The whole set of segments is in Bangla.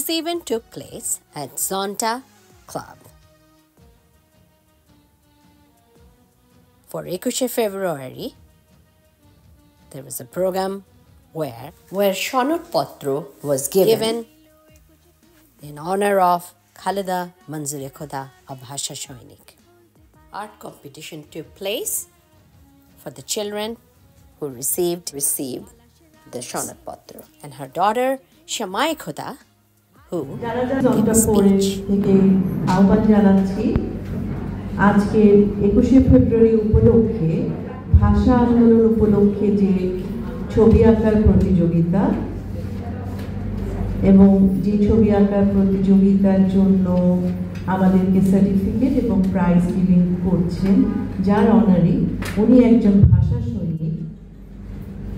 This event took place at Zonta Club. For 21 February, there was a program where Shonot Patro was given in honor of Khalida Manzure Khuda, a Bhasha Shoinik. Art competition took place for the children who received the Shonot Patro, and her daughter Shamai Khuda, who gave a speech. আহ্বান জানাচ্ছি আজকে 21 ফেব্রুয়ারি উপলক্ষে ভাষা আন্দোলন উপলক্ষে যে ছবি আঁকার প্রতিযোগিতা এবং যে ছবি আঁকার প্রতিযোগিতার জন্য আমাদেরকে সার্টিফিকেট এবং প্রাইজ গিভিং করছেন, যার অনারে উনি একজন ভাষা সৈনিক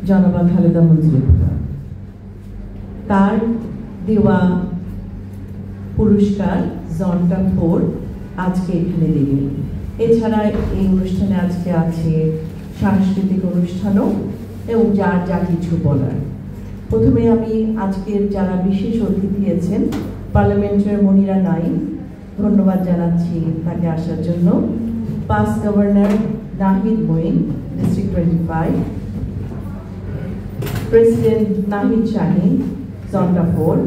জনাবা খালেদা মঞ্জুরে খুদা। তার দেওয়া পুরস্কার জন্টা 4 আজকে এখানে দেবেন। এছাড়া এই অনুষ্ঠানে আজকে আছে সাংস্কৃতিক অনুষ্ঠানও এবং যা কিছু বলার। প্রথমে আমি আজকের যারা বিশেষ অতিথি আছেন, পার্লামেন্টের মনিরা নাইম, ধন্যবাদ জানাচ্ছি তাকে আসার জন্য। Past governor Nahid Moin, district 25, president Nahid Shahin, জন্টা 4,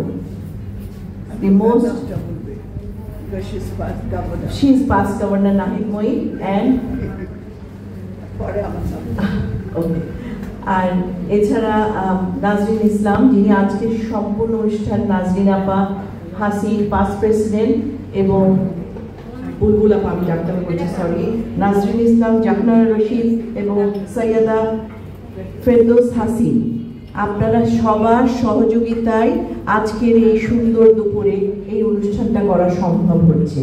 the most because she's past governor Nahid Moin and okay, আর এছাড়া নাজরিন ইসলাম, যিনি আজকে সম্পূর্ণ অনুষ্ঠান, নাজরিন আপা, হাসিন পাস্ট প্রেসিডেন্ট এবং বুলবুল আপা, আমি ডাক্তার বলছি সরি, নাজরিন ইসলাম, জাহনারা রশিদ এবং সৈয়দা ফেরদৌস হাসিন, আপনারা সবার সহযোগিতায় আজকের এই সুন্দর দুপুরে এই অনুষ্ঠানটা করা সম্ভব হচ্ছে।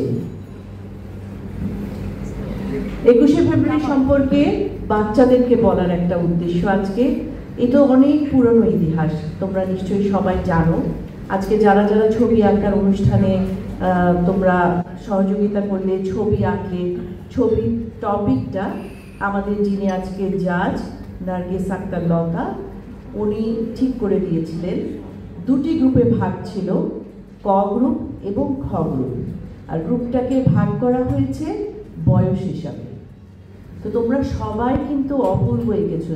21 ফেব্রুয়ারি সম্পর্কে বাচ্চাদেরকে বলার একটা উদ্দেশ্য আজকে। এটা অনেক পুরনো ইতিহাস, তোমরা নিশ্চয়ই সবাই জানো। আজকে যারা যারা ছবি আঁকার অনুষ্ঠানে তোমরা সহযোগিতা করলে, ছবি আঁকলে, ছবির টপিকটা আমাদের যিনি আজকে জাজ নার্গিস আক্তার লতা, উনি ঠিক করে দিয়েছিলেন। দুটি গ্রুপে ভাগ ছিল, ক গ্রুপ এবং খ গ্রুপ, আর গ্রুপটাকে ভাগ করা হয়েছে বয়স হিসাবে। তো তোমরা সবাই কিন্তু অপূর্ব এঁকেছো,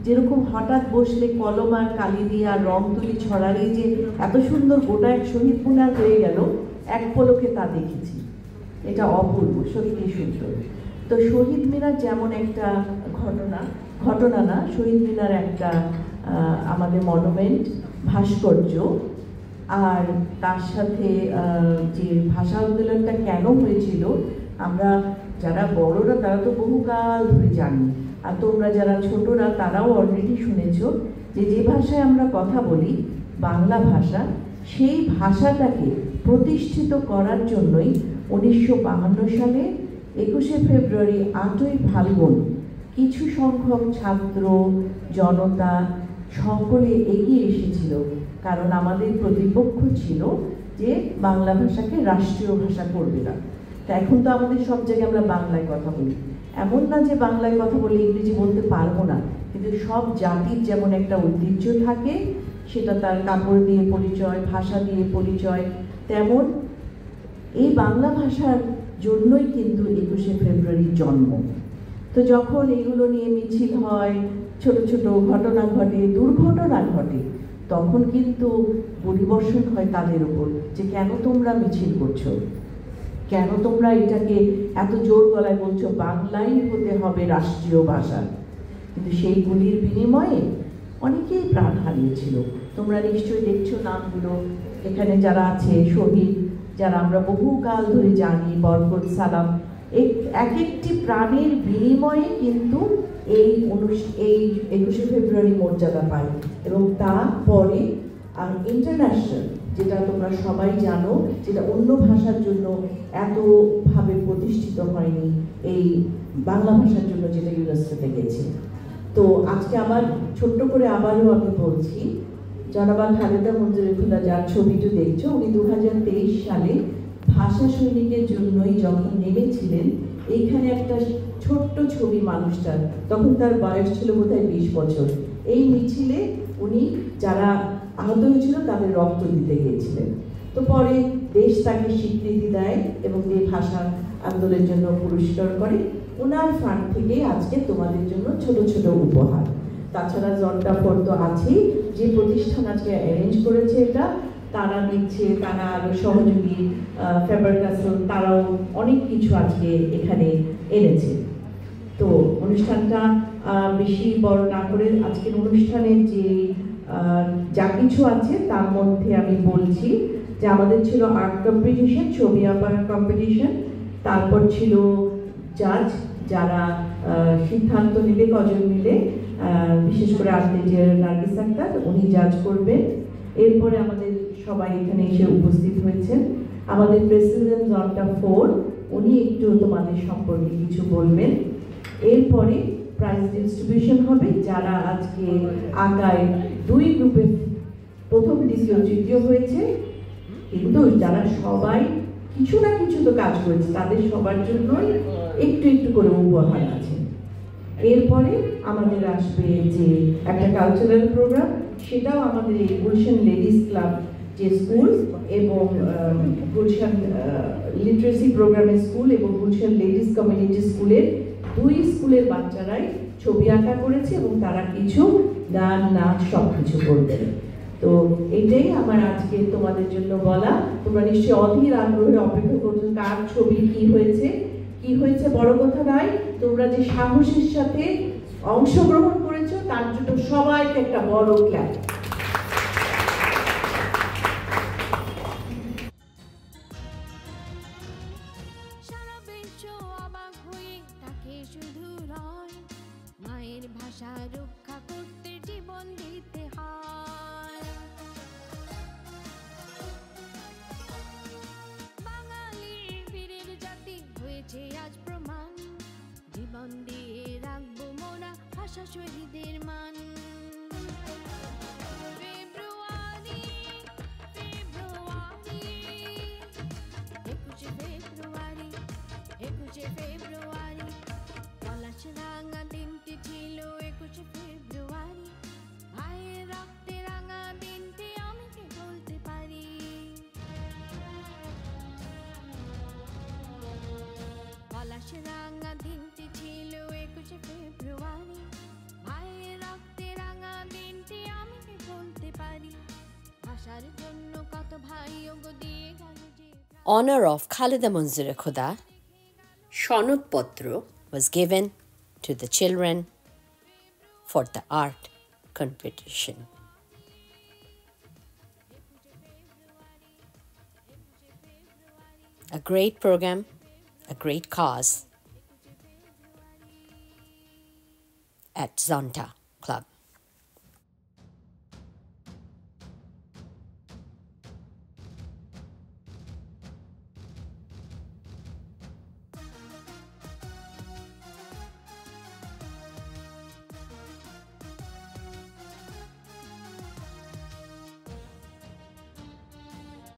যেরকম হঠাৎ বসলে কলম আর কালি দিয়ে আর রং তুলি ছড়ালেই যে এত সুন্দর গোটা এক শহীদ মিনার হয়ে গেল, এক পলকে তা দেখেছি। এটা অপূর্ব, সত্যি সুন্দর। তো শহীদ মিনার যেমন একটা ঘটনা না, শহীদ মিনার একটা আমাদের মনুমেন্ট, ভাস্কর্য, আর তার সাথে যে ভাষা আন্দোলনটা কেন হয়েছিল আমরা যারা বড়রা তারা তো বহুকাল ধরে জানি, আর তোমরা যারা ছোটরা তারাও অলরেডি শুনেছ যে ভাষায় আমরা কথা বলি, বাংলা ভাষা, সেই ভাষাটাকে প্রতিষ্ঠিত করার জন্যই 1952 সালে 21 ফেব্রুয়ারি 8ই ফাল্গুন কিছু সংখ্যক ছাত্র জনতা সকলে এগিয়ে এসেছিল। কারণ আমাদের প্রতিপক্ষ ছিল যে বাংলা ভাষাকে রাষ্ট্রীয় ভাষা করবে না। তা এখন তো আমাদের সব জায়গায় আমরা বাংলায় কথা বলি, এমন না যে বাংলায় কথা বলে ইংরেজি বলতে পারবো না, কিন্তু সব জাতির যেমন একটা ঐতিহ্য থাকে, সেটা তার কাপড় দিয়ে পরিচয়, ভাষা দিয়ে পরিচয়, তেমন এই বাংলা ভাষার জন্যই কিন্তু 21 ফেব্রুয়ারির জন্ম। তো যখন এগুলো নিয়ে মিছিল হয়, ছোট ছোট ঘটনা ঘটে, দুর্ঘটনা ঘটে, তখন কিন্তু পরিবর্ষণ হয় তাদের উপর যে কেন তোমরা মিছিল করছো, কেন তোমরা এটাকে এত জোর গলায় বলছো বাংলাই হতে হবে রাষ্ট্রীয় ভাষা। কিন্তু সেই গুলির বিনিময়ে অনেকেই প্রাণ হারিয়েছিল। তোমরা নিশ্চয়ই দেখছো নামগুলো এখানে যারা আছে, শহীদ যারা আমরা বহুকাল ধরে জানি, বরকত, সালাম, এক একটি প্রাণের বিনিময়ে কিন্তু এই 21 ফেব্রুয়ারি মর্যাদা পায়। এবং তারপরে আর ইন্টারন্যাশনাল, যেটা তোমরা সবাই জানো, যেটা অন্য ভাষার জন্য এতভাবে প্রতিষ্ঠিত হয়নি, এই বাংলা ভাষার জন্য যেটা ইউনেস্কোতে গেছে। তো আজকে আমার ছোট্ট করে আবারও আমি বলছি, জনাবা খালেদা মঞ্জুরে খুদা যার ছবিটা দেখছো, উনি 2023 সালে ভাষা সৈনিকের জন্যই যখন নেমেছিলেন, এইখানে একটা ছোট্ট ছবি মানুষটার, তখন তার বয়স ছিল বোধহয় 20 বছর। এই মিছিলে উনি যারা আহত হয়েছিল তাদের রক্ত দিতে গিয়েছিলেন। তো তো পরে দেশ তাকে স্বীকৃতি দেয় এবং এই ভাষা আন্দোলনের জন্য পুরস্কার করে। ওনার ফান্ড থেকে আজকে তোমাদের জন্য ছোট ছোট উপহার। তাছাড়া জন্টা ফোর তো আছেই, যে প্রতিষ্ঠান আজকে অ্যারেঞ্জ করেছে এটা তারা দিচ্ছে, তারা আরো সহযোগী ফেবার ক্যাসল তারাও অনেক কিছু আজকে এখানে এনেছে। তো অনুষ্ঠানটা বেশি বড় না করে আজকের অনুষ্ঠানে যে যা কিছু আছে তার মধ্যে আমি বলছি যে আমাদের ছিল আর্ট কম্পিটিশন, ছবি আঁকার কম্পিটিশন, তারপর ছিল জাজ যারা সিদ্ধান্ত নেবে কজন মিলে, বিশেষ করে আর্টিস্টের নার্গিস আক্তার উনি জাজ করবেন। এরপরে আমাদের সবাই এখানে এসে উপস্থিত হয়েছেন। আমাদের প্রেসিডেন্ট জন্টা ফোর উনি একটু তোমাদের সম্পর্কে কিছু বলবেন। এরপরে প্রাইজ ডিস্ট্রিবিউশন হবে। যারা আজকে আঁকায় দুই গ্রুপে প্রথম দ্বিতীয় তৃতীয় হয়েছে, কিন্তু যারা সবাই কিছু না কিছু তো কাজ করেছে তাদের সবার জন্যই একটু একটু করে উপহার আছে। এরপরে আমাদের আসবে যে একটা কালচারাল প্রোগ্রাম, সেটাও আমাদের এই গুলশান লেডিস ক্লাব যে স্কুল এবং গুলশান লিটারেসি প্রোগ্রামের স্কুল এবং গুলশান লেডিস কমিউনিটি স্কুলের দুই স্কুলের বাচ্চারাই ছবি আঁকা করেছে এবং তারা কিছু গান নাচ সব কিছু করবেন। তো এইটাই আমার আজকে তোমাদের জন্য বলা। তোমরা নিশ্চয়ই অধীর আগ্রহে অপেক্ষা করছো কার ছবি কি হয়েছে বড় কথা নয়, তোমরা যে সাহসের সাথে অংশগ্রহণ করেছো তার জন্য সবাইকে একটা বড় ক্ল্যাপ। মায়ের ভাষা রক্ষা করতে জীবন দিতে হয়। বাঙালির বীরের জাতি হয়েছে আজ প্রমাণ, জীবন দিয়ে রাখবো মোরা ভাষা শহীদের মান। ফেব্রুয়ারি ফেব্রুয়ারি 21শে ফেব্রুয়ারি 21শে ফেব্রুয়ারি পলাশ রাঙা দিনটি ছিল 21শে ফেব্রুয়ারি। ভাইয়ের রক্তে রাঙা দিনটি আমি কি বলতে পারি। পলাশ রাঙা দিনটি ছিল 21শে ফেব্রুয়ারি। ভাইয়ের রক্তে রাঙা দিনটি আমি কি বলতে পারি। ভাষার জন্য কত ভাই ওগো দিয়ে গেল যে। Honor of Khalida Manzoor Khuda, Shonut Patro was given to the children for the art competition. A great program, a great cause at Zonta.